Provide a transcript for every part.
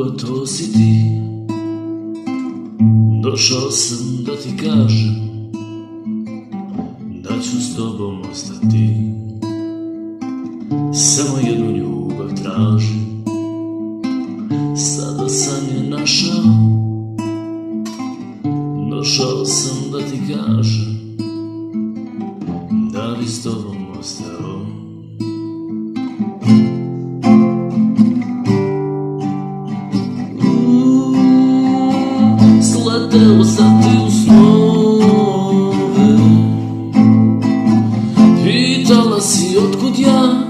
Evo to si ti, došao sam da ti kažem da ću s tobom ostati. Samo jednu ljubav tražim, sada sam je našao. Došao sam da ti kažem da bi s tobom ostao. Sleteo sam ti u snove, pitala si otkud ja,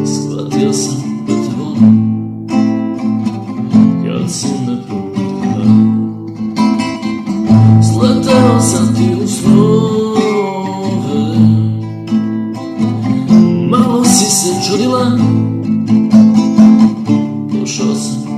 shvatio sam da te volim kad si me probudila. Sleteo sam ti u snove, malo si se čudila, došao sam